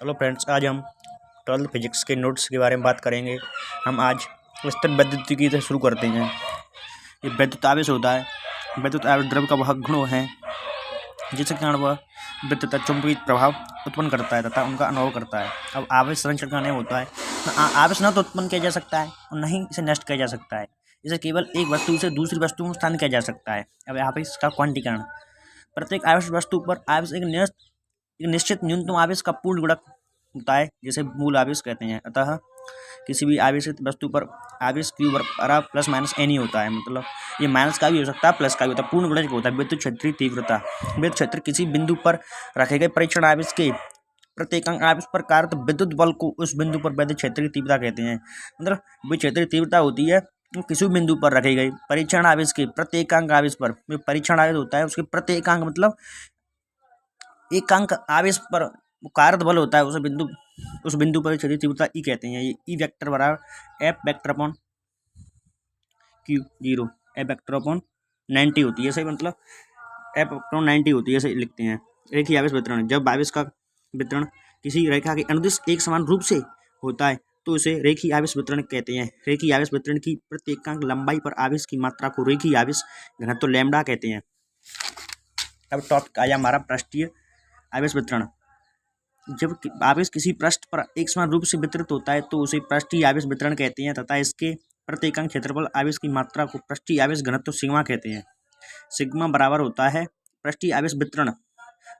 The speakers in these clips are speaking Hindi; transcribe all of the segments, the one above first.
हेलो फ्रेंड्स, आज हम 12th फिजिक्स के नोट्स के बारे में बात करेंगे। हम आज विस्तृत वैद्युतिकी से शुरू करते हैं। ये वैद्युत आवेश होता है। वैद्युत आवेश द्रव का वह गुण है जिसके कारण वह विद्युत चुंबकीय प्रभाव उत्पन्न करता है तथा उनका अनुभव करता है। अब आवेश संरक्षण का नियम होता है, आवेश न तो उत्पन्न किया जा सकता है और न ही इसे नष्ट किया जा सकता है। इसे केवल एक वस्तु से दूसरी वस्तु में स्थानांतरित किया जा सकता है। अब यहाँ पर इसका क्वांटीकरण, प्रत्येक आवेश वस्तु पर आवेश एक निश्चित न्यूनतम आवेश का पूर्ण गुणक होता है, जिसे मूल आवेश कहते हैं। अतः किसी भी आवेशित वस्तु पर आवेश Q बराबर प्लस माइनस n ही होता है। मतलब ये माइनस का भी हो सकता है, प्लस का भी होता है। पूर्ण गुणक होता है विद्युत क्षेत्रीय तीव्रता। विद्युत क्षेत्र किसी बिंदु पर रखे गए परीक्षण आवेश के प्रत्येकांक आवेश पर कार्यरत विद्युत बल को उस बिंदु पर विद्युत क्षेत्रीय तीव्रता कहते हैं। मतलब विद्युत क्षेत्रीय तीव्रता होती है किसी बिंदु पर रखे गए परीक्षण आवेश के प्रत्येकांक आवेश पर। परीक्षण आवेश होता है उसके प्रत्येकांक मतलब एकांक आवेश पर कार्यरत बल होता है उस बिंदु पर क्षेत्रीय तीव्रता ई कहते हैं। ये ई वेक्टर बराबर F vector upon Q 0 F vector upon 90 होती है। ऐसे मतलब एफ अपॉन 90 होती है, ऐसे लिखते हैं। रेखीय आवेश वितरण, जब आवेश का वितरण किसी रेखा के अनुदिश एक समान रूप से होता है तो उसे रेखीय आवेश वितरण कहते हैं। रेखीय आवेश वितरण की प्रत्येकांक लंबाई पर आवेश की मात्रा को रेखीय आवेश घनत्व लैम्बडा कहते हैं। अब टॉपिक आया हमारा पृष्ठीय आवेश वितरण। जब आवेश किसी पृष्ठ पर एक समान रूप से वितरित होता है तो उसे पृष्ठीय आवेश वितरण कहते हैं तथा इसके प्रत्येकांक क्षेत्रफल आवेश की मात्रा को पृष्ठीय आवेश घनत्व सिग्मा कहते हैं। सिग्मा बराबर होता है पृष्ठीय आवेश वितरण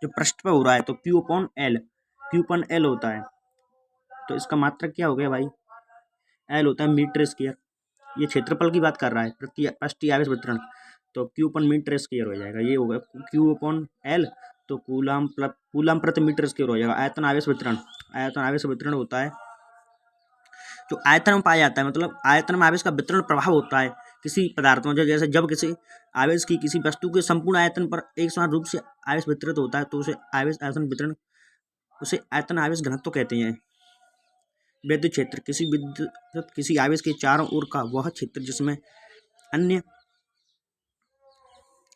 जो पृष्ठ पर हो रहा है तो Q अपॉन L होता है। तो इसका मात्रक क्या हो गया भाई, L होता है मीटर स्क्वायर। ये क्षेत्रफल की बात कर रहा है पृष्ठीय आवेश वितरण, तो Q अपॉन मीटर स्क्वायर हो जाएगा। ये होगा Q अपॉन L, तो कूलम प्रति मीटर स्क्वायर हो जाएगा। आयतन आवेश वितरण होता है जो आयतन में पाया जाता है। मतलब आयतन में आवेश का वितरण प्रभाव होता है किसी पदार्थ में। जैसे जब किसी आवेश की किसी वस्तु के संपूर्ण आयतन पर एक समान रूप से आवेश वितरित होता है तो उसे आयतन आवेश घनत्व कहते हैं। विद्युत क्षेत्र, किसी आवेश के चारों ओर का वह क्षेत्र जिसमें अन्य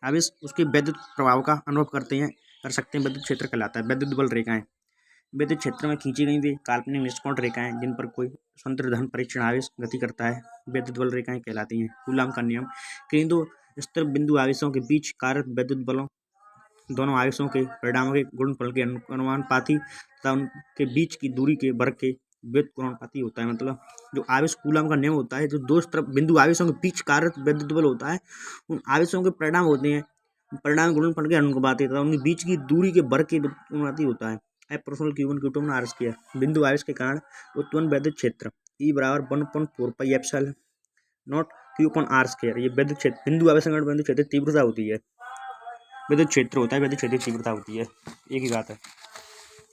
आवेश उसके विद्युत प्रभाव का अनुभव कर सकते हैं, विद्युत क्षेत्र कहलाता है। विद्युत बल रेखाएं, विद्युत क्षेत्र में खींची गई वे काल्पनिक निष्कोण रेखाएं जिन पर कोई स्वतंत्र धन परीक्षण आवेश गति करता है विद्युत बल रेखाएं कहलाती हैं। कूलम का नियम, किन्हीं दो स्थिर बिंदु आवेशों के बीच कार्यरत विद्युत बलों दोनों आवेशों के परिणामों के गुणनफल के अनुपाती तथा उनके बीच की दूरी के वर्ग के व्युत्क्रमानुपाती होता है। मतलब जो आवेश कूलम का नियम होता है, जो दो तरफ बिंदु आवेशों के बीच कार्यरत विद्युत बल होता है उन आवेशों के परिणाम होते हैं परिणाम गुणनफल के अनुपाती तथा उनके बीच की दूरी के वर्ग के व्युत्क्रमानुपाती होता है। Q1 Q2 R स्क्वायर, बिंदु आवेश के कारण उत्पन्न विद्युत क्षेत्र E बराबर 1/4 pi epsilon not Q upon R square. ये विद्युत क्षेत्र बिंदु आवेश के विद्युत क्षेत्र तीव्रता होती है। विद्युत क्षेत्र होता है, विद्युत क्षेत्र तीव्रता होती है, एक ही बात है।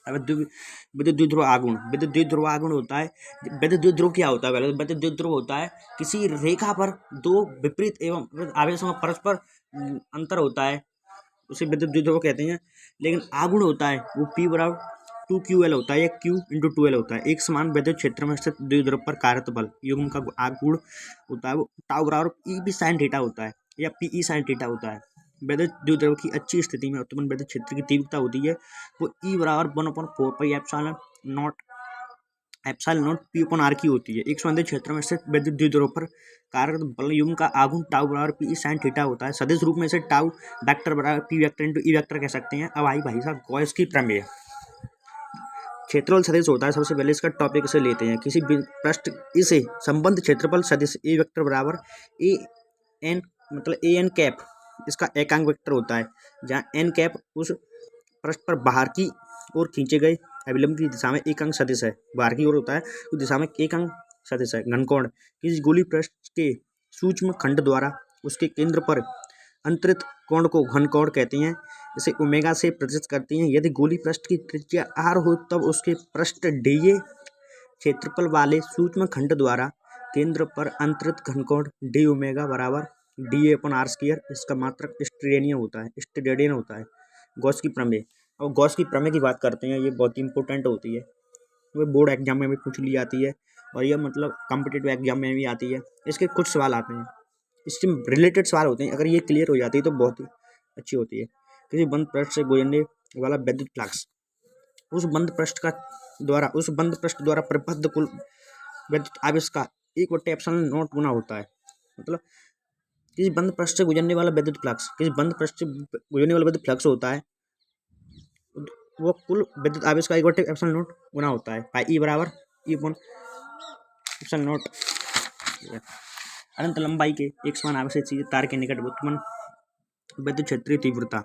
अब विद्युत द्विध्रुव आघूर्ण, विद्युत द्विध्रुव आघूर्ण होता है। विद्युत द्विध्रुव क्या होता है? पहले विद्युत द्विध्रुव होता है किसी रेखा पर दो विपरीत एवं आवेशों का परस्पर अंतर होता है, उसे विद्युत द्विध्रुव कहते हैं। लेकिन आघूर्ण होता है वो P बराबर 2QL होता है या Q × 2L होता है। एक समान विद्युत क्षेत्र में स्थित द्विध्रुव पर कार्यरत बल युग्म का आघूर्ण होता है वो टाउ बराबर EB sin थीटा होता है या PE sin थीटा होता है। विद्युत द्विध्रुव की अच्छी स्थिति में उत्पन्न विद्युत क्षेत्र की तीव्रता होती है वो E बराबर 1/4 pi epsilon not P upon R की होती है। एक समान क्षेत्र में स्थित विद्युत द्विध्रुव पर कार्यरत बल युग्म का आघूर्ण टाउ बराबर PE sin थीटा होता है। सदिश रूप में इसे टाउ वेक्टर बराबर P vector into E vector कह सकते हैं। अब भाई साहब गॉस की प्रमेय, क्षेत्रफल सदिश होता है। सबसे पहले इसका टॉपिक से लेते हैं। किसी पृष्ठ इसे संबंध क्षेत्रफल सदिश A वेक्टर बराबर AN मतलब AN कैप इसका एकांक वेक्टर होता है, जहाँ n कैप उस पृष्ठ पर बाहर की ओर खींचे गए अभिलंब की दिशा में एक अंक सदिश है। बाहर की ओर होता है उस दिशा में एक अंक सदिश है। घनकोण, किसी गोलीय पृष्ठ के सूक्ष्म खंड द्वारा उसके केंद्र पर अंतरित कोण को घनकोण कहते हैं। इसे ओमेगा से प्रदर्शित करते हैं। यदि गोलीय पृष्ठ की त्रिज्या r हो तब उसके पृष्ठ DA क्षेत्रफल वाले सूक्ष्म खंड द्वारा केंद्र पर अंतरित घनकोण d ओमेगा बराबर DA अपॉन R स्क्वायर। इसका मात्रक स्टेरेडियन होता है। गॉस की प्रमेय, अब गॉस की प्रमेय की बात करते हैं। ये बहुत ही इंपॉर्टेंट होती है, वो बोर्ड एग्जाम में भी पूछ ली जाती है और ये मतलब कॉम्पिटिटिव एग्जाम में भी आती है। इसके कुछ सवाल आते हैं, इससे रिलेटेड सवाल होते हैं। अगर ये क्लियर हो जाती है तो बहुत ही अच्छी होती है। किसी बंद पृष्ठ से गुजरने वाला विद्युत फ्लक्स, उस बंद पृष्ठ का द्वारा उस बंद पृष्ठ द्वारा परिबद्ध कुल विद्युत आवेश का 1/ε0 गुना होता है। मतलब किसी बंद पृष्ठ से गुजरने वाला विद्युत फ्लक्स, किसी बंद पृष्ठ से गुजरने वाला विद्युत फ्लक्स होता है, वो कुल विद्युत आवेश का 1/ε0 गुना होता है। पाई ई बराबर E/ε0। अनंत लंबाई के एक समान आवेश चीज तार के निकट उत्पन्न विद्युत क्षेत्रीय तीव्रता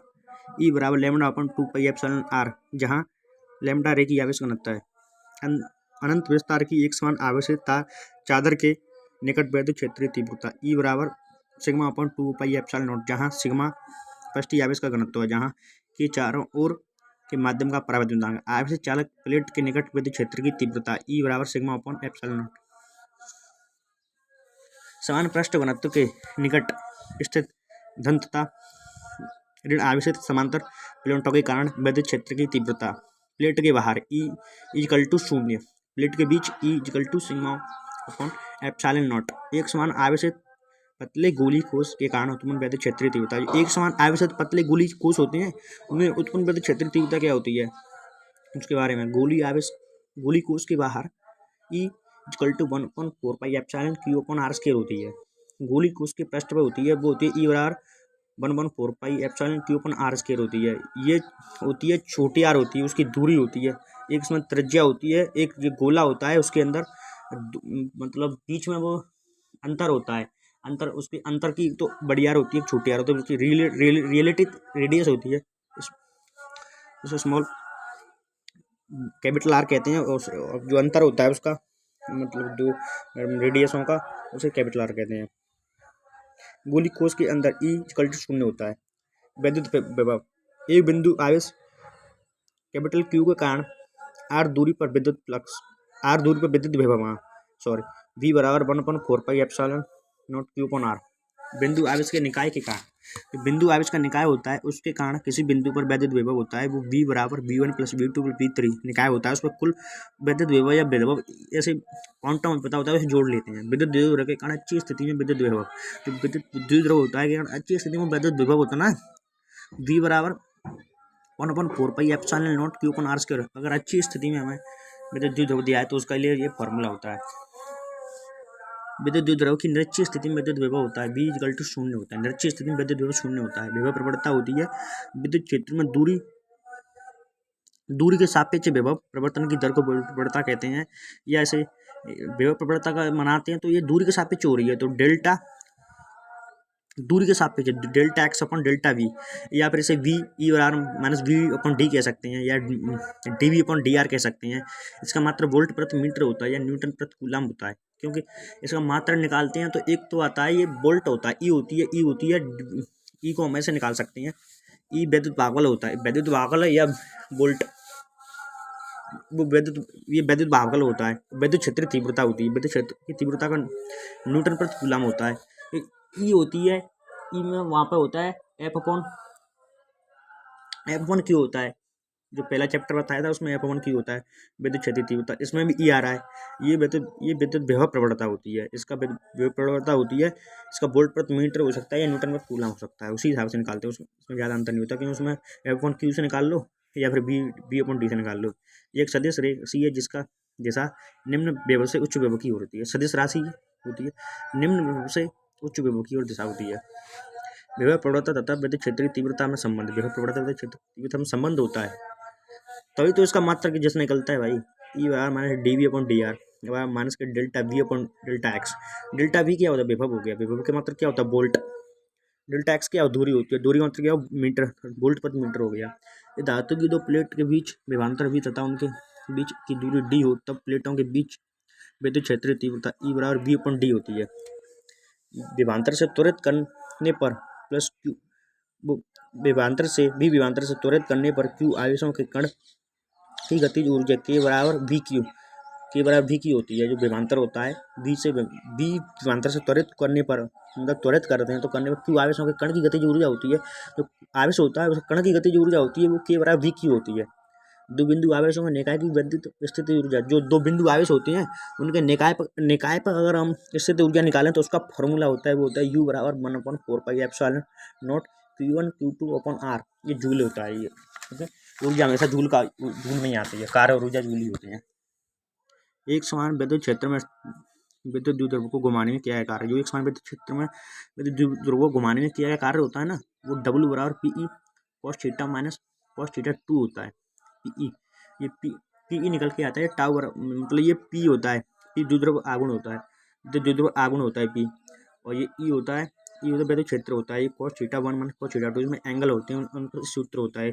E बराबर λ/2πε/r, जहाँ लैम्ब्डा रेखीय आवेश घनत्व है। अनंत विस्तार की एक समान आवेश तार चादर के निकट विद्युत क्षेत्रीय तीव्रता E बराबर σ/2πε0, जहाँ सिग्मा पृष्ठीय आवेश का घनत्व है, जहाँ के चारों ओर के माध्यम का परावर्तन गुणांक। आवेश चालक प्लेट के निकट विद्युत क्षेत्र की तीव्रता E बराबर σ/ε0। समान पृष्ठ घनत्व के निकट स्थित धन तथा ऋण आवेशित समांतर प्लेटों के कारण विद्युत क्षेत्र की तीव्रता प्लेट के बाहर E = 0, प्लेट के बीच E = σ/ε0। एक समान आवेशित पतले गोली कोश के कारण उत्पन्न विद्युत क्षेत्रीय तीव्रता। एक समान आवेशित पतले गोली कोश होते हैं, उनमें उत्पन्न विद्युत क्षेत्रीय तीव्रता क्या होती है उसके बारे में। गोली कोश के बाहर E = 1/4πε/q/r² होती है। गोली कोश के पृष्ठ पर होती है, वो होती है E बराबर 1/4πε/q/r² होती है। ये होती है छोटी r होती है, उसकी दूरी होती है, एक इसमें त्रिज्या होती है, एक जो गोला होता है उसके अंदर मतलब बीच में वो अंतर होता है, उसके अंतर की तो बड़ी आर होती है, छोटी आर होती है, उसकी रिलेटिव रेडियस होती है, उसे स्मॉल कैपिटल आर कहते हैं, और जो अंतर होता है उसका मतलब दो रेडियसों का, उसे कैपिटल आर कहते हैं। गोली कोश के अंदर E = 0 होता है। विद्युत विभव एक बिंदु आवेश कैपिटल Q के कारण r दूरी पर विद्युत विभव V बराबर 1/4πε0 q/r। बिंदु आवेश के निकाय के कारण, जो बिंदु आवेश का निकाय होता है उसके कारण किसी बिंदु पर विद्युत विभव होता है, वो V बराबर V1 + V2 + V3 निकाय होता है, उस पर कुल विद्युत विभव या विभव ऐसे क्वांटम में पता होता है, उसे जोड़ लेते हैं। विद्युत द्विध्रुव के कारण अच्छी स्थिति में विद्युत विभव, जो विद्युत द्विध्रुव होता है अच्छी स्थिति में विद्युत विभव होता है ना, V बराबर 1/4πε0 q/r²। अगर अच्छी स्थिति में हमें विद्युत द्विध्रुव दिया है तो उसके लिए ये फॉर्मूला होता है। विद्युत द्विध्रुव की निरक्षीय स्थिति में विद्युत विभव होता है, V = 0 होता है। निरक्षीय स्थिति में विद्युत विभव 0 होता है। विभव प्रवणता होती है विद्युत क्षेत्र में दूरी के सापेक्ष विभव प्रवर्तन की दर को प्रवणता कहते हैं, या ऐसे विभव प्रवणता का मनाते हैं तो ये दूरी के सापेक्ष हो रही है, तो डेल्टा दूरी के सापेक्ष Δx/Δv, या फिर इसे V E बराबर -V/d कह सकते हैं, या dV/dr कह सकते हैं। इसका मात्रा वोल्ट प्रति मीटर होता है या न्यूटन प्रति कूलम होता है, क्योंकि इसका मात्रा निकालते हैं तो एक तो आता है ये वोल्ट होता है, E होती है E को हम ऐसे निकाल सकते हैं, E विद्युत भागफल होता है, विद्युत भागफल या वोल्ट, ये विद्युत भागफल होता है। विद्युत क्षेत्र तीव्रता होती है, विद्युत क्षेत्र की तीव्रता का न्यूटन प्रति कूलम होता है। E होती है, E में वहाँ पे होता है F/Q होता है, जो पहला चैप्टर बताया था उसमें F/Q होता है विद्युत क्षेत्र तीव्रता। इसमें भी E आ रहा है, ये विद्युत विभव प्रवणता होती है, इसका विभव प्रवणता होती है, इसका वोल्ट प्रति मीटर हो सकता है या न्यूटन प्रति कूलम हो सकता है, उसी हिसाब से निकालते हैं। उसमें ज़्यादा अंतर नहीं होता, क्योंकि उसमें F/Q से निकाल लो या फिर V/d से निकाल लो। एक सदिश राशि है जिसका दिशा निम्न विभव से उच्च विभव की होती है। सदिश राशि होती है निम्न विभव से उच्च विभव की ओर दिशा होती है। विभव प्रवणता तथा विद्युत क्षेत्र की तीव्रता में संबंध, विभव प्रवणता विद्युत क्षेत्र की तीव्रता में संबंध होता है, तभी तो इसका मात्रा जैसे निकलता है भाई। E बराबर -dV/dr माइनस के ΔV/Δx। ΔV क्या होता है? विभव हो गया। विभव की मात्रा क्या होता है? वोल्ट। ΔX क्या दूरी होती है? दूरी की मात्रा क्या हो? मीटर, वोल्ट प्रति मीटर हो गया। ये धातु की दो प्लेट के बीच विभवांतर V तथा उनके बीच की दूरी d हो, तब प्लेटों के बीच विद्युत क्षेत्रीय तीव्रता E बराबर V/d होती है। विभवांतर से त्वरित करने पर प्लस Q, विभवांतर से त्वरित करने पर Q आवेशों के कण की गतिज ऊर्जा K बराबर VQ होती है। जो विभवांतर होता है V विभवांतर से त्वरित करने पर, मतलब त्वरित करते हैं तो करने पर Q आवेशों के कण की गतिज ऊर्जा होती है। जो आवेश होता है उस कण की गतिज ऊर्जा होती है, वो K बराबर VQ होती है। दो बिंदु आवेशों में निकाय की विद्युत स्थिति ऊर्जा, जो दो बिंदु आवेश होते हैं उनके निकाय पर अगर हम स्थिति ऊर्जा निकालें तो उसका फॉर्मूला होता है, वो होता है U बराबर 1/4πε0 Q1 Q2/r। ये जूल होता है ये, ठीक है। ऊर्जा हमेशा जूल में ही आती है, कार्य और ऊर्जा जूल ही होते हैं। एक समान विद्युत क्षेत्र में विद्युत द्विध्रुव को घुमाने में किया गया कार्य, जो एक समान विद्युत क्षेत्र में विद्युत द्विध्रुव को घुमाने में किया गया कार्य होता है ना, वो W बराबर PE cos theta minus cos theta 2 होता है। PE ये PE निकल के आता है टाउ, मतलब ये P होता है, P द्विध्रुव आघूर्ण होता है, द्विध्रुव आघूर्ण होता है P, और ये E होता है, E होता है विद्युत क्षेत्र होता है, ये cos theta 1 minus cos theta 2, इसमें एंगल होते हैं, उनका सूत्र होता है।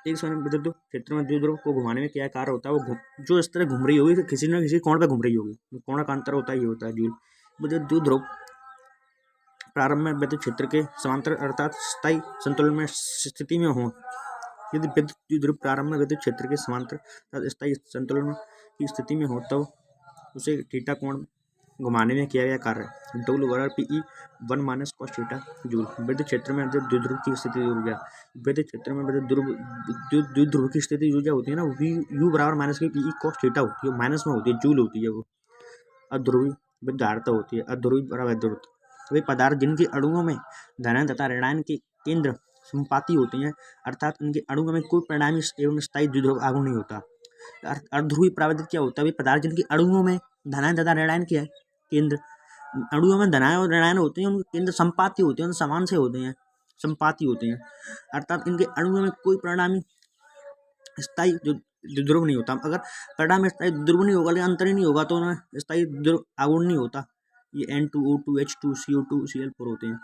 एक समान विद्युत क्षेत्र में द्विध्रुव को घुमाने में क्या कार्य होता है, वो जो इस तरह घूम रही होगी, किसी न किसी कोण पे घूम रही होगी, कोण का अंतर होता है, ये होता है जूल। विद्युत द्विध्रुव प्रारंभ में विद्युत क्षेत्र के समांतर अर्थात स्थायी संतुलन में स्थिति में हो। यदि विद्युत द्विध्रुव प्रारंभ में विद्युत क्षेत्र के समांतर अर्थात स्थायी संतुलन की स्थिति में हो, तब उसे थीटा कोण घुमाने में किया गया कार्य W बराबर PE 1 minus cos theta joule. विद्युत क्षेत्र में विद्युत द्विध्रुव की स्थिति ऊर्जा, विद्युत क्षेत्र में विद्युत द्विध्रुव की स्थिति ऊर्जा होती है ना, U बराबर माइनस की PE cos थीटा होती है, माइनस में होती है, जूल होती है। वो अध्रुवी विद्युत धारिता होती है, अध्रुवी बराबर विद्युत। वे पदार्थ जिनके अणुओं में धनायन तथा ऋणायन के केंद्र संपाती होते हैं, अर्थात उनके अणुओं में कोई परिणामी एवं स्थायी द्विध्रुव आघूर्ण नहीं होता। अर्धध्रुवी परावैद्युत क्या होता है, वे पदार्थ जिनके अणुओं में धनायन तथा ऋणायन के केंद्र, अणुओं में धनायन और ऋणायन होते हैं, उनके केंद्र संपाती होते हैं, समान से होते हैं, संपाती होते हैं, अर्थात इनके अणुओं में कोई परिणामी स्थायी द्विध्रुव नहीं होता। अगर परिणामी स्थायी द्विध्रुव नहीं होगा, अंतर ही नहीं होगा, तो उनमें स्थायी द्विध्रुव आघूर्ण नहीं होता। ये N2O2 H2 CO2 Cl4 होते हैं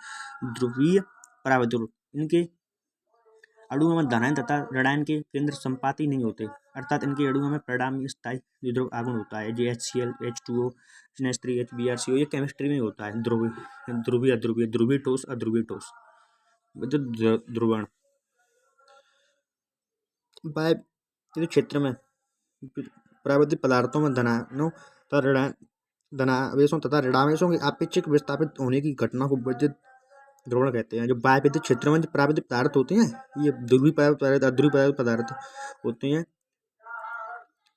ध्रुवीय परावैद्युत। इनके अणुओं में धनायन तथा ऋणायन के केंद्र संपाती नहीं होते, अर्थात इनके अणुओं में परिणामी स्थायी द्विध्रुव आघूर्ण होता है। जे HCl H2O NH3 HBrCO, ये केमिस्ट्री में होता है। ध्रुवीय अध्रुवीय, ध्रुवीय ठोस अध्रुवीय ठोस। विद्युत ध्रुवण विद्युत क्षेत्र में परावैद्युत पदार्थों में धनायनों तथा धनावेशों तथा ऋणावेशों के आपेक्षिक विस्थापित होने की घटना को विद्युत ध्रुवण कहते हैं। जो बाह्य विद्युत क्षेत्र में जो परावैद्युत पदार्थ होते हैं, ये ध्रुवीय पदार्थ अध्रुवीय पदार्थ होते हैं,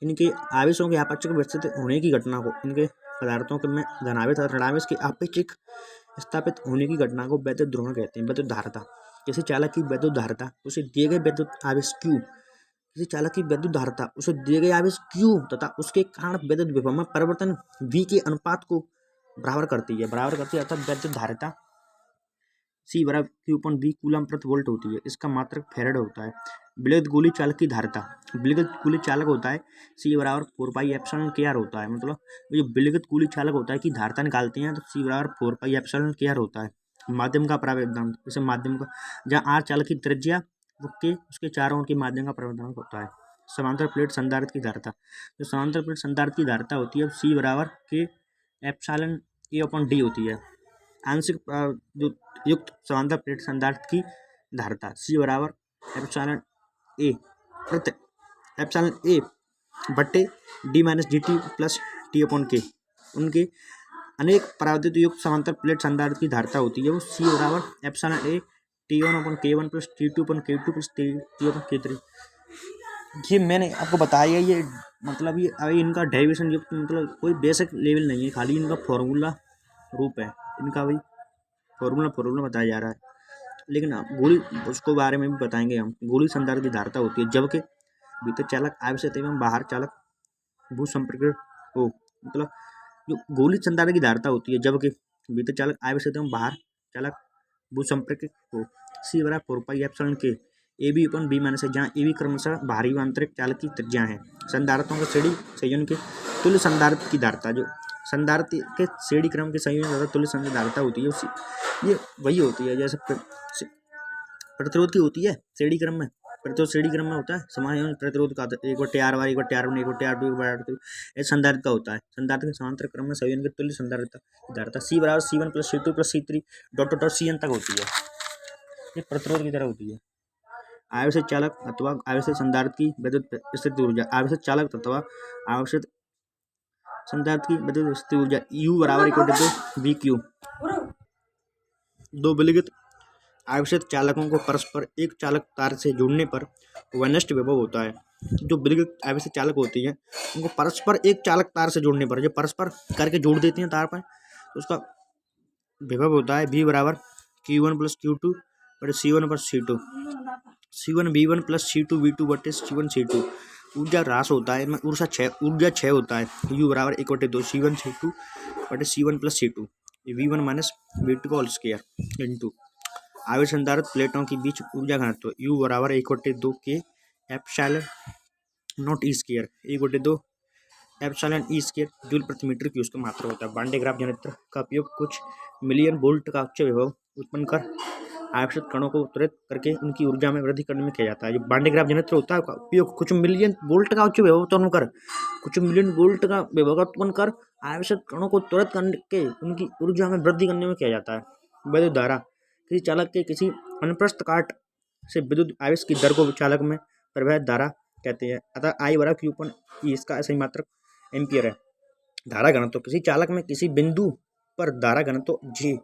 इनके आवेशों के आपेक्षिक विस्थापित होने की घटना को, इनके पदार्थों के में धनावेश और ऋणावेश के आपेक्षिक स्थापित होने की घटना को विद्युत ध्रुवण कहते हैं। विद्युत धारिता, किसी चालक की विद्युत धारिता उसे दिए गए विद्युत आवेश Q, किसी चालक की विद्युत धारिता उसे दिए गए आवेश Q तथा उसके कारण विद्युत विभव में परिवर्तन V के अनुपात को बराबर करती है, अर्थात विद्युत धारिता C बराबर Q/V कूलम प्रति वोल्ट होती है। इसका मात्रक फैराड होता है। विद्युत गोली चालक की धारिता, विद्युत गोली चालक होता है C बराबर 4πε/kr होता है। मतलब जो विद्युत गोली चालक होता है कि धारिता निकालते हैं, तो C बराबर 4πε/kr होता है। माध्यम का प्रावधान, जैसे माध्यम का जहाँ R चालक की त्रिज्या उसके चारों ओर के माध्यम का प्रावधान होता है। समांतर प्लेट संधारित्र की धारिता, जो समांतर प्लेट संधारित्र की धारिता होती है, C बराबर K/A/D होती है। आंशिक युक्त समांतर प्लेट संधारित्र की धारिता C बराबर ε/A/D प्लस T/K। उनके अनेक परावैद्युत युक्त समांतर प्लेट संधारित्र की धारिता होती है, वो C बराबर εA/T1/K1 plus T2/K2 plus T3/K3। ये मैंने आपको बताया, ये मतलब ये अभी इनका डेरिवेशन युक्त मतलब कोई बेसिक लेवल नहीं है, खाली इनका फॉर्मूला रूप है, इनका भाई फॉर्मूला बताया जा रहा है। लेकिन गोली उसको बारे में भी बताएंगे हम। गोली संधारित्र की धारिता होती है जबकि भीतर चालक आवेशित एवं बाहर चालक भू संपर्कित हो, मतलब जो गोली संधारित्र की धारिता होती है जबकि भीतर चालक आवेशित एवं बाहर चालक भू संपर्कित हो। C बराबर 4πε/K AB/B माइनस है, जहाँ AB क्रमशः बाहरी व आंतरिक चालक की त्रिज्या है। संधारित्रों के श्रेणी संयोजन के तुल्य संधारित्र की धारिता, जो संधारित्र के श्रेणी क्रम के संयोजन तथा तुल्य संधारिता होती है, ये वही होती है जैसे प्रतिरोध की होती है श्रेणी क्रम में। प्रतिरोध श्रेणी क्रम में होता है, समायोजन प्रतिरोध का एक बार TR1 एक बार TR1 एक बार TR2 एक बार TR2, ऐसे संधारित्र का होता है। संधारित्र के समांतर क्रम में संयोजन के तुल्य संधारित्र की धारिता C बराबर C1 plus C2 plus C3 dot CN तक होती है। ये प्रतिरोध की तरह होती है। आवेशित चालक अथवा आवेशित संधारित्र की विद्युत स्थिति ऊर्जा, आवेशित चालक अथवा आवेशित संधारित्र की विद्युत स्थिति ऊर्जा U बराबर VQ। दो विलगित आवेशित चालकों को परस्पर एक चालक तार से जोड़ने पर वैनस्ट विभव होता है। जो विलगित आवेशित चालक होती हैं, उनको परस्पर एक चालक तार से जोड़ने पर, जो परस्पर करके जोड़ देती हैं तार पर, तो उसका विभव होता है V बराबर Q1 प्लस Q2 पर C1 पर C2। C1V1 प्लस C2V2 बटे C1C2। ऊर्जा ह्रास होता है, ऊर्जा क्षय होता है। U बराबर 1/2 C1C2 बटे C1 plus C2 V1 minus V2 का होल स्क्वायर इंटू आवेश संधारित प्लेटों के बीच ऊर्जा घनत्व U बराबर 1/2 के epsilon not E square 1/2 epsilon E square joule प्रति मीटर की उसका मात्रा होता है। वान डे ग्राफ जनरेटर का उपयोग कुछ मिलियन वोल्ट का उच्च विभव उत्पन्न कर आवश्यक कणों को त्वरित करके उनकी ऊर्जा में वृद्धि करने में किया जाता है। जो वान डे ग्राफ जनरेटर होता है का उपयोग कुछ मिलियन वोल्ट का उच्च विभव उत्पन्न कर आवश्यक कणों को त्वरित करके उनकी ऊर्जा में वृद्धि करने में किया जाता है। विद्युत धारा किसी चालक के किसी अनुप्रस्थ काट से विद्युत आवेश की दर को चालक में प्रवाहित धारा कहते हैं। अतः I बराबर Q/E इसका सही मात्रक एम्पियर है। धारा घनत्व किसी चालक में किसी बिंदु पर धारा घनत्व J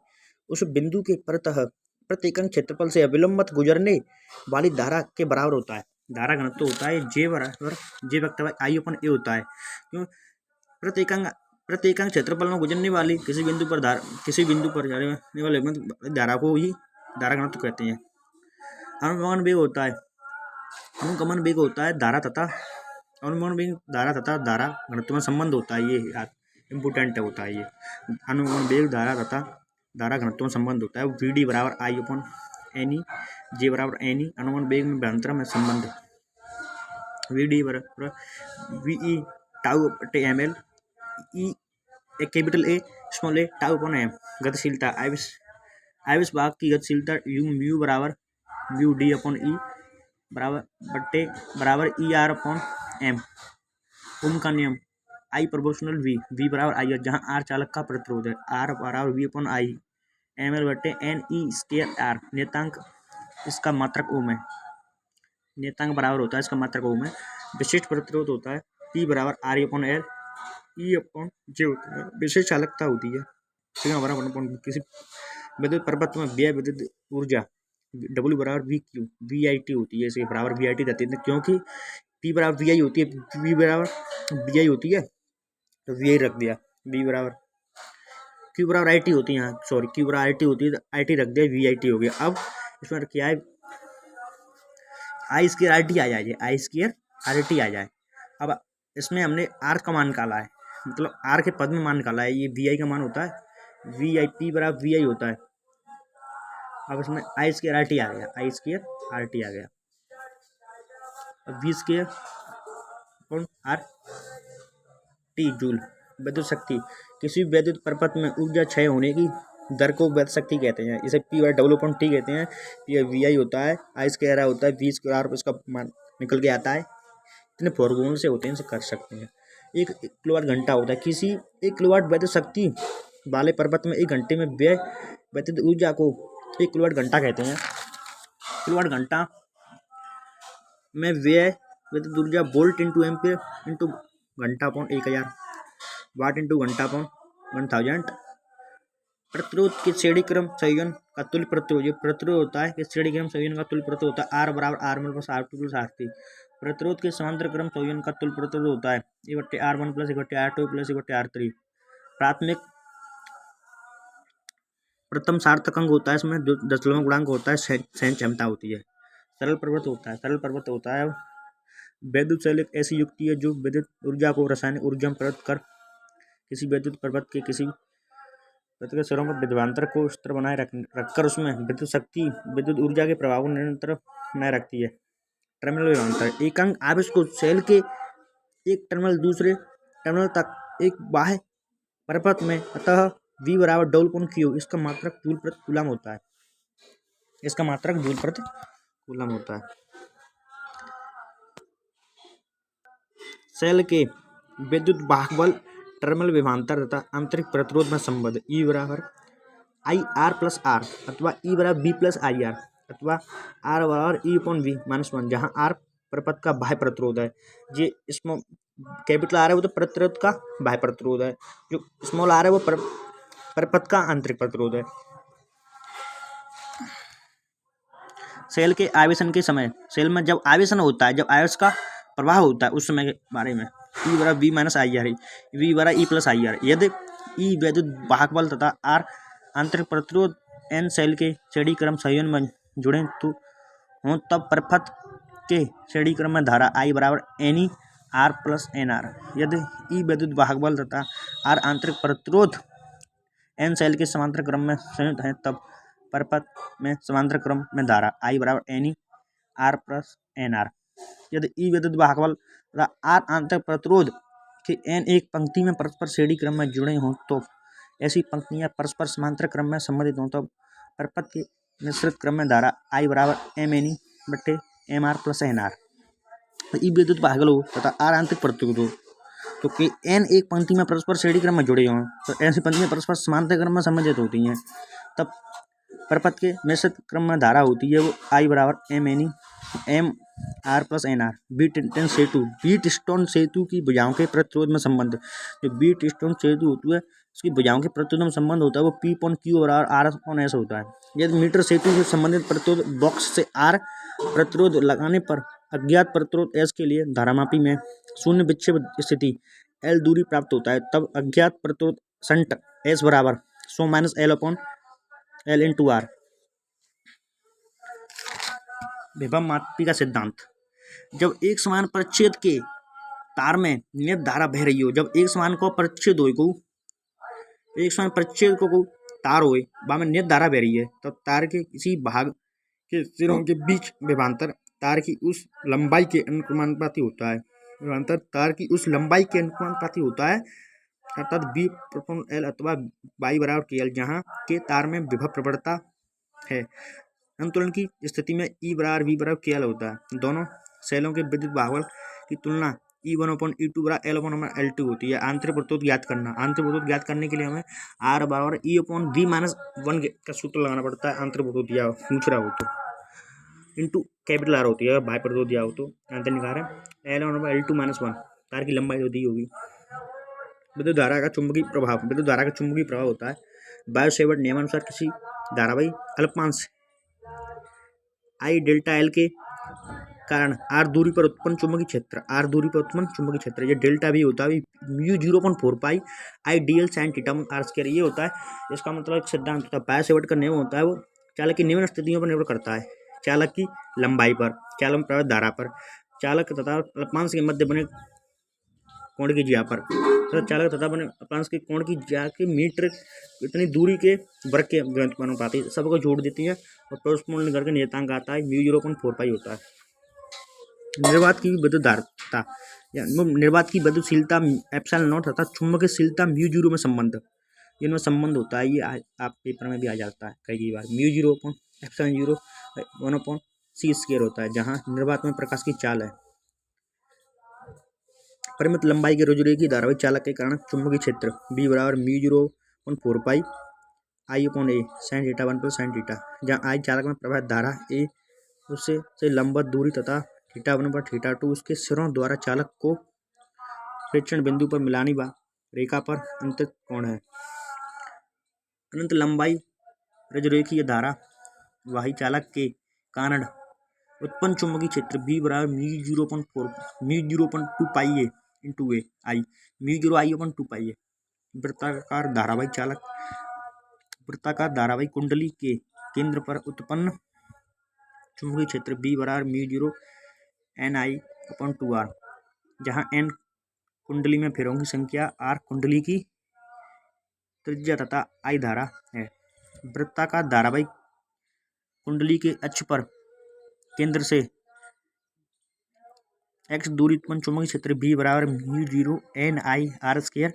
उस बिंदु के परतः प्रति इकाई क्षेत्रफल से अविलंबित गुजरने वाली धारा के बराबर होता है। धारा घनत्व होता है J बराबर J वेक्टर I/A होता है। क्यों प्रति इकाई क्षेत्रफल में गुजरने वाली किसी बिंदु पर जाने वाले धारा को ही धारा घनत्व कहते हैं। अनुगमन वेग होता है धारा तथा धारा घनत्व में संबंध होता है। ये इम्पोर्टेंट होता है। ये अनुगमन वेग धारा तथा धारा घनत्व में संबंध होता है। VD बराबर I/NE J बराबर NE अनुगमन वेग में विभवांतर में संबंध। VD बराबर VE टाउ बटे ML E capital A small a tau upon M। गतिशीलता आवेश भाग की गतिशीलता म्यू बराबर म्यू D अपॉन E बराबर ER अपॉन M। ओम का नियम I प्रोपोर्शनल V बराबर IR जहाँ R चालक का प्रतिरोध है। R बराबर V अपॉन I ML बटे NE स्क्वायर R। नियतांक इसका मात्रक ओम है। नियतांक बराबर होता है इसका मात्रक ओम है। विशिष्ट प्रतिरोध होता है P बराबर R upon L E upon J होता है। विशेष चालकता होती है सिग्मा बराबर किसी विद्युत प्रपथ में व्यय विद्युत ऊर्जा W बराबर VQ VIT होती है। इसे बराबर VIT देते हैं क्योंकि P बराबर VI होती है, V बराबर VI होती है तो VI रख दिया। V बराबर Q बराबर IT होती है, Q बराबर IT होती है तो IT रख दिया, VIT हो गया। अब इसमें क्या है I स्क्वायर RT आ जाए, I स्क्वायर RT आ जाए। अब इसमें हमने R का मान निकाला है, मतलब R के पद में मान निकाला है। ये VI का मान होता है, VI बराबर VI होता है। अब इसमें I स्क्वायर RT आ गया, I स्क्वायर RT आ गया। अब V square upon RT joule. विद्युत शक्ति किसी विद्युत प्रपथ में ऊर्जा क्षय होने की दर को विद्युत शक्ति कहते हैं। इसे P/W/T कहते हैं। ये VI होता है, I स्क्वायर होता है, V स्क्वायर इसका मान निकल के आता है। इतने फॉर्मूले से होते हैं, इनसे कर सकते हैं। 1 किलोवाट घंटा होता है। किसी 1 किलोवाट विद्युत शक्ति वाले प्रपथ में 1 घंटे में व्यय विद्युत ऊर्जा को 1 किलोवाट घंटा कहते हैं। किलोवाट घंटा में व्यय विद्युत ऊर्जा वोल्ट इंटू एम्पियर इंटू घंटा अपॉन 1000 वाट इंटू घंटा अपॉन 1000। प्रतिरोध के श्रेणी क्रम संयोजन का तुल्य प्रतिरोध होता है कि श्रेणी क्रम संयोजन का तुल्य प्रतिरोध होता है R बराबर R1 plus R2 plus R3। प्रतिरोध के समांतर क्रम संयोजन का तुल्य प्रतिरोध होता है 1/R1 plus 1/R2 plus 1/R3। प्राथमिक प्रथम सार्थक अंक होता है, इसमें दशमलव गुणांक होता है, सहन क्षमता होती है। सरल प्रवृत्त होता है। विद्युत सेल एक ऐसी युक्ति है जो विद्युत ऊर्जा को रासायनिक ऊर्जा में परिवर्तित कर किसी विद्युत प्रपथ के किसी प्रतिक्रिया सिरों पर विभवांतर को स्थिर बनाए रखकर उसमें विद्युत शक्ति विद्युत ऊर्जा के प्रभाव को निरंतर बनाए रखती है। टर्मिनल विभवांतर एक अंक आवेश को सेल के एक टर्मिनल दूसरे टर्मिनल तक एक बाह्य प्रपथ में, अतः V बराबर W/Q इसका मात्रक जूल प्रति कूलम होता है। सेल के विद्युत वाहक बल, टर्मिनल विभवांतर तथा आंतरिक प्रतिरोध में संबंध E बराबर IR प्लस R अथवा E बराबर B प्लस IR अथवा R बराबर E/V-1 जहाँ R प्रपथ का बाह्य प्रतिरोध है। ये इसमें कैपिटल R है वो तो प्रतिरोध का बाह्य प्रतिरोध है, जो स्मॉल R है वो प्रपथ का आंतरिक प्रतिरोध है। सेल के आवेशन के समय, सेल में जब आवेशन होता है, जब आवेश का प्रवाह होता है उस समय के बारे में E बराबर V माइनस IR है, V बराबर E प्लस IR। यदि E विद्युत वाहक बल तथा R आंतरिक प्रतिरोध N सेल के श्रेणी क्रम संयोजन में जुड़े तो हों तब परिपथ के श्रेणी क्रम में धारा I बराबर NE R प्लस NR। यदि E विद्युत वाहक बल तथा R आंतरिक प्रतिरोध N सेल के समांतर क्रम में संयुक्त हैं तब परिपथ में समांतर क्रम में धारा I बराबर NE R प्लस NR। यदि E विद्युत वाहक बल तथा R आंतरिक प्रतिरोध के N एक पंक्ति में परस्पर श्रेणी क्रम में जुड़े हों तो ऐसी पंक्तियां परस्पर समांतर क्रम में संबंधित हों तब परिपथ के मिश्रित क्रम में धारा I बराबर MNE बटे MR प्लस NR। ई विद्युत वाहक हो तथा R आंतरिक प्रतिरोध हो तो कि N एक पंक्ति में परस्पर श्रेणी क्रम में जुड़े हों तो ऐसी पंक्तियां परस्पर समांतर क्रम में संबंधित होती हैं तब परिपथ के मिश्रित क्रम में धारा होती है वो I बराबर MNE MR plus NR। Wheatstone सेतु की भुजाओं के प्रतिरोध में संबंध। जो व्हीटस्टोन सेतु होती है उसकी भुजाओं के प्रतिरोध में संबंध होता है वो P/Q बराबर R/S होता है। यदि मीटर सेतु से संबंधित प्रतिरोध बॉक्स से R प्रतिरोध लगाने पर अज्ञात प्रतिरोध S के लिए धारामापी में शून्य विक्षेप स्थिति L दूरी प्राप्त होता है तब अज्ञात प्रतिरोध शंट S बराबर 100 - L × R। विभव मापी का सिद्धांत। जब एक समान परिच्छेद के तार में नियत धारा बह रही हो, जब एक समान को परिच्छेद हो को एक समान परिच्छेद को तार होए बा में नियत धारा बह रही है तब तार के किसी भाग के सिरों के बीच विभवांतर तार की उस लंबाई के अनुक्रमानुपाती होता है। विभवांतर तार की उस लंबाई के अनुक्रमानुपाती होता है अर्थात V/L अथवा Y बराबर KL जहाँ के तार में विभव प्रवणता है। संतुलन की स्थिति में E बराबर V बराबर KL होता है। दोनों सेलों के विद्युत भागफल की तुलना E1/E2 बराबर L/L2 होती है। आंतरिक प्रतिरोध ज्ञात करना। आंतरिक प्रतिरोध ज्ञात करने के लिए हमें R बराबर E/V-1 का सूत्र लगाना पड़ता है। आंतरिक प्रतिरोध या पूछ रहा हो तो इंटू कैपिटल R होती है। बाह्य प्रतिरोध दिया हो तो आंतरिक निकाल है L/L2-1 तार की लंबाई होती होगी। विद्युत धारा का चुंबकीय प्रभाव। विद्युत धारा का चुंबकीय प्रभाव होता है बायो-सेवर्ट नियमानुसार किसी धारावाही अल्पांश I डेल्टा L के कारण R दूरी पर उत्पन्न चुंबकीय क्षेत्र। R दूरी पर उत्पन्न चुंबकीय क्षेत्र ये डेल्टा भी होता है μ0.4 पाई I dl sin theta R²। ये होता है इसका मतलब एक सिद्धांत होता है। बायो-सेवर्ट का नियम होता है वो चालक की निम्न स्थितियों पर निर्भर करता है। चालक की लंबाई पर, चालक में प्रवाहित धारा पर, चालक तथा अल्पांश के मध्य बने कोण की ज्या पर, चालक तथा बने अल्पांश के कोण की ज्या के मीटर इतनी दूरी के वर्ग के अनुपाती सबको जोड़ देती है और प्रस्तुत करके नियतांक आता है μ0.4 पाई होता है। निर्वात की विद्युत धारिता या निर्वात की विद्युतशीलता ε0 तथा चुंबकीयशीलता μ0 में संबंध। इनमें संबंध होता है ये आप पेपर में भी आ जाता है कई बार। μ0/ε0 1/c² होता है जहाँ निर्वात में प्रकाश की चाल है। परिमित लंबाई के रुजुरेखी धारावाही चालक के कारण चुंबकीय क्षेत्र B बराबर μ0.4 पाई I/A sin theta 1 + sin theta जहाँ I चालक में प्रवाहित धारा A उससे लंबवत दूरी तथा थीटा 1 पर थीटा 2 उसके सिरों द्वारा चालक को प्रेक्षण बिंदु पर मिलानी व रेखा पर अंतरित कोण है। अनंत लंबाई रुजुरेखीय धारा वाही चालक के कारण उत्पन्न चुंबकीय क्षेत्र B बराबर μ0.2 पाई A × A I μ0 I/2 pi A। वृत्ताकार धारावाही कुंडली के केंद्र पर उत्पन्न चुंबकीय क्षेत्र B बराबर μ0 NI/2R जहाँ N कुंडली में फेरों की संख्या, R कुंडली की त्रिज्या तथा I धारा है। वृत्ताकार धारावाही कुंडली के अक्ष पर केंद्र से x दूरी उत्पन्न चुंबकीय क्षेत्र B बराबर μ0 NI/R²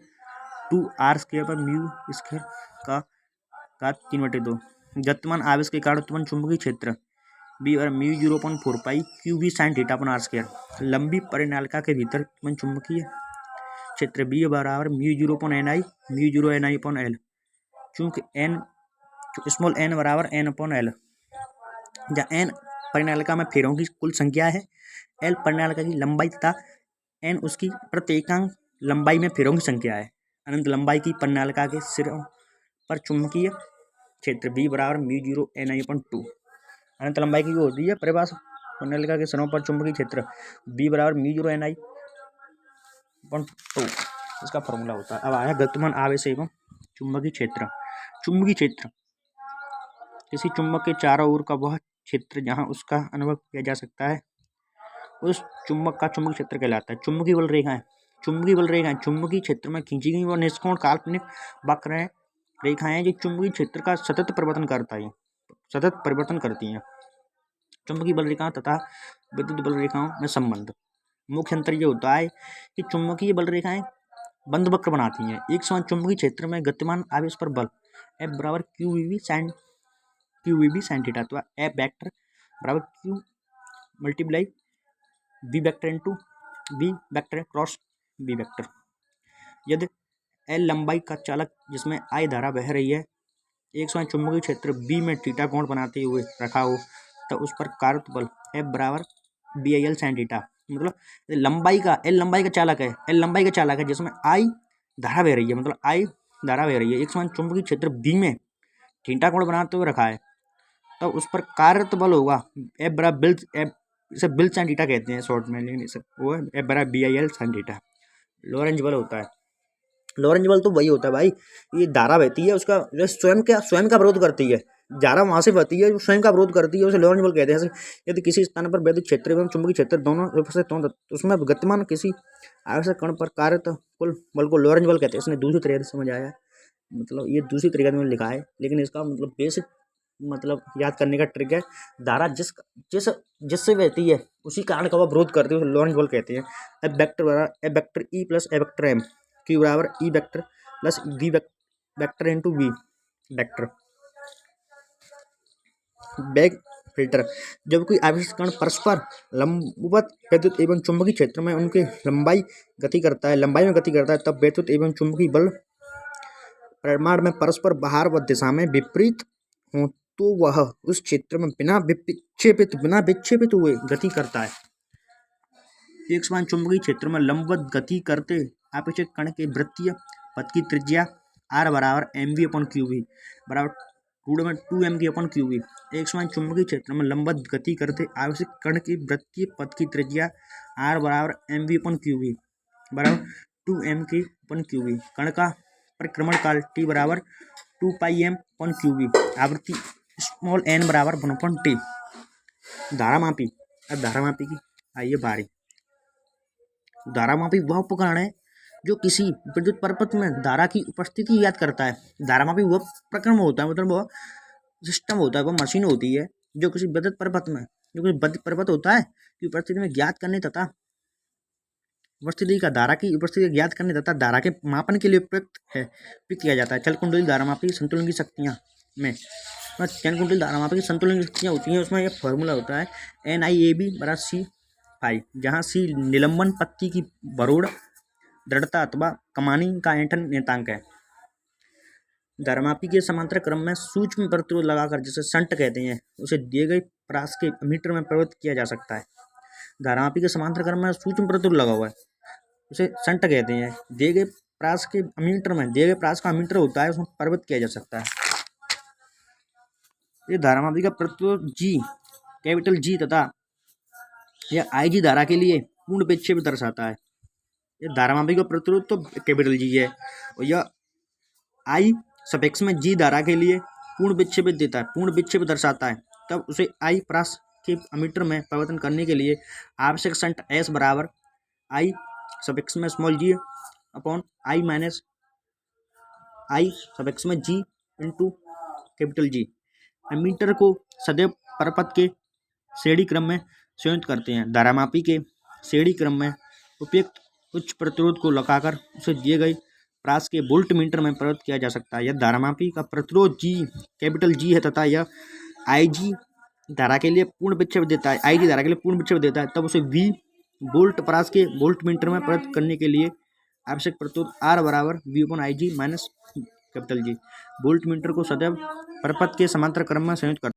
2R² पर μ² का घात 3/2। गतिमान आवेश के कारण उत्पन्न चुंबकीय क्षेत्र B बराबर μ0.4 पाई QV sin थीटा R²। लंबी परिनालिका के भीतर उत्पन्न चुंबकीय क्षेत्र B बराबर μ0 NI/L चूंकि n बराबर n/L जहाँ n परिनालिका में फेरों की कुल संख्या है, L परिनालिका की लंबाई तथा n उसकी प्रत्येकांक लंबाई में फेरों की संख्या है। अनंत लंबाई की परिनालिका के सिरों पर चुंबकीय क्षेत्र B बराबर μ0 NI/2। अनंत लंबाई की होती है परिभाषा परिनालिका के सिरों पर चुंबकीय क्षेत्र B बराबर μ0 NI/2 इसका फॉर्मूला होता है। अब आया गतिमान आवेश एवं चुंबकीय क्षेत्र। चुंबकीय क्षेत्र किसी चुंबक के चारों ओर का वह क्षेत्र जहाँ उसका अनुभव किया जा सकता है उस चुंबक का चुंबकीय क्षेत्र कहलाता है। चुंबकीय बल रेखाएं चुंबकीय क्षेत्र में खींची गई और निष्कोण काल्पनिक वक्र रेखाएं जो चुंबकीय क्षेत्र का सतत परिवर्तन करती हैं। चुंबकीय बल रेखाओं तथा विद्युत बल रेखाओं में संबंध। मुख्य अंतर ये होता है कि चुंबकीय बल रेखाएं बंद वक्र बनाती हैं। एक समान चुंबकीय क्षेत्र में गतिमान आवेश पर बल F बराबर QVB sin थीटा अथवा F वेक्टर बराबर Q multiply V vector into V vector cross V vector. यदि L लंबाई का चालक जिसमें I धारा बह रही है एक समान चुंबकीय क्षेत्र B में थीटा कोण बनाते हुए रखा हो तो उस पर कार्यरत बल F बराबर BIL sin थीटा। मतलब L लंबाई का चालक है जिसमें I धारा बह रही है, मतलब I धारा बह रही है, एक समान चुंबकीय क्षेत्र B में थीटा कोण बनाते हुए रखा है तो उस पर कार्यरत बल होगा F बराबर इसे बिल sin थीटा कहते हैं शॉर्ट में, लेकिन इसे वो F बराबर BIL sin थीटा। लॉरेंज बल होता है। लॉरेंज बल तो वही होता है भाई, ये धारा बहती है उसका स्वयं का विरोध करती है, धारा वहां से बहती है जो स्वयं का विरोध करती है, उसे लॉरेंज बल कहते हैं। यदि किसी स्थान पर विद्युत क्षेत्र एवं चुंबकीय क्षेत्र दोनों उपस्थित हों तो उसमें गतिमान किसी आवश्यक कण पर कार्यरत कुल बल को लॉरेंज बल कहते हैं। इसने दूसरी तरीके से समझ आया, मतलब ये दूसरी तरीके से लिखा है, लेकिन इसका मतलब बेसिक मतलब याद करने का ट्रिक है, धारा जिससे बहती है उसी कारण का वह विरोध करती है, उसे लॉरेंज बल कहते हैं। F vector E plus F vector M Q बराबर E vector plus V vector into V vector. Back filter. जब कोई आवेशित कण परस्पर लंबवत विद्युत एवं चुंबकीय क्षेत्र में उनके लंबाई में गति करता है तब विद्युत एवं चुंबकीय बल परिमाण में परस्पर बाहर व दिशा में विपरीत हो तो वह उस क्षेत्र में बिना विक्षेपित हुए गति करता है। एक समान चुंबकीय क्षेत्र में लंबवत गति करते आवेशित कण के वृत्तीय पथ की त्रिज्या R बराबर mv/qv बराबर 2m/qv। एक समान चुंबकीय क्षेत्र में लंबवत गति करते आवेशित कण के वृत्तीय पथ की त्रिज्या R बराबर mv/qv बराबर 2m/qv। कण का परिक्रमण काल T बराबर 2πm/qv। आवृत्ति n बराबर 1/t। धारामापी। अब धारामापी की आइए बारी। धारामापी वह उपकरण है जो किसी विद्युत परिपथ में धारा की उपस्थिति ज्ञात करता है। धारामापी वह प्रक्रम होता है, मतलब वह सिस्टम होता है, वह मशीन होती है जो किसी विद्युत परिपथ होता है की उपस्थिति में ज्ञात करने तथा धारा की उपस्थिति ज्ञात करने तथा धारा के मापन के लिए उपयुक्त किया जाता है। चल कुंडली धारामापी संतुलन की शक्तियाँ में चल कुंडली धारामापी की संतुलन की शक्तियाँ होती हैं, उसमें यह फॉर्मूला होता है NIAB बराबर C/, जहाँ C निलंबन पत्ती की बरोड़ दृढ़ता अथवा कमानी का ऐंठन नियतांक है। धारामापी के समांतर क्रम में सूक्ष्म प्रतिरोध लगाकर, जिसे शंट कहते हैं, उसे दिए गए प्रास के अमीटर में परिवर्तित किया जा सकता है। धारामापी के समांतर क्रम में सूक्ष्म प्रतिरोध लगा हुआ है, उसे शंट कहते हैं। दिए गए प्रास का अमीटर होता है, उसमें परिवर्तित किया जा सकता है। ये धारामापी का प्रतिरोध कैपिटल G तथा यह IG धारा के लिए पूर्ण विक्षेप दर्शाता है। ये धारामापी का प्रतिरोध तो कैपिटल G है और यह I सफिक्स में G धारा के लिए पूर्ण विक्षेप दर्शाता है। तब उसे I प्रास के अमीटर में परिवर्तन करने के लिए आवश्यक शंट S बराबर I सफिक्स में small g upon I minus I suffix में G into capital G। Ammeter को सदैव परिपथ के श्रेणी क्रम में संयुक्त करते हैं। धारामापी के श्रेणी क्रम में उपयुक्त उच्च प्रतिरोध को लगाकर उसे दिए गए प्रास के वोल्ट मीटर में परिवर्तित किया जा सकता है। यह धारामापी का प्रतिरोध कैपिटल G है तथा यह IG धारा के लिए पूर्ण विक्षेप देता है। तब उसे V वोल्ट प्रास के वोल्ट मीटर में परिवर्तित करने के लिए आवश्यक प्रतिरोध R बराबर V/IG minus capital G। Volt meter को सदैव परिपथ के समांतर क्रम में संयुक्त करता है।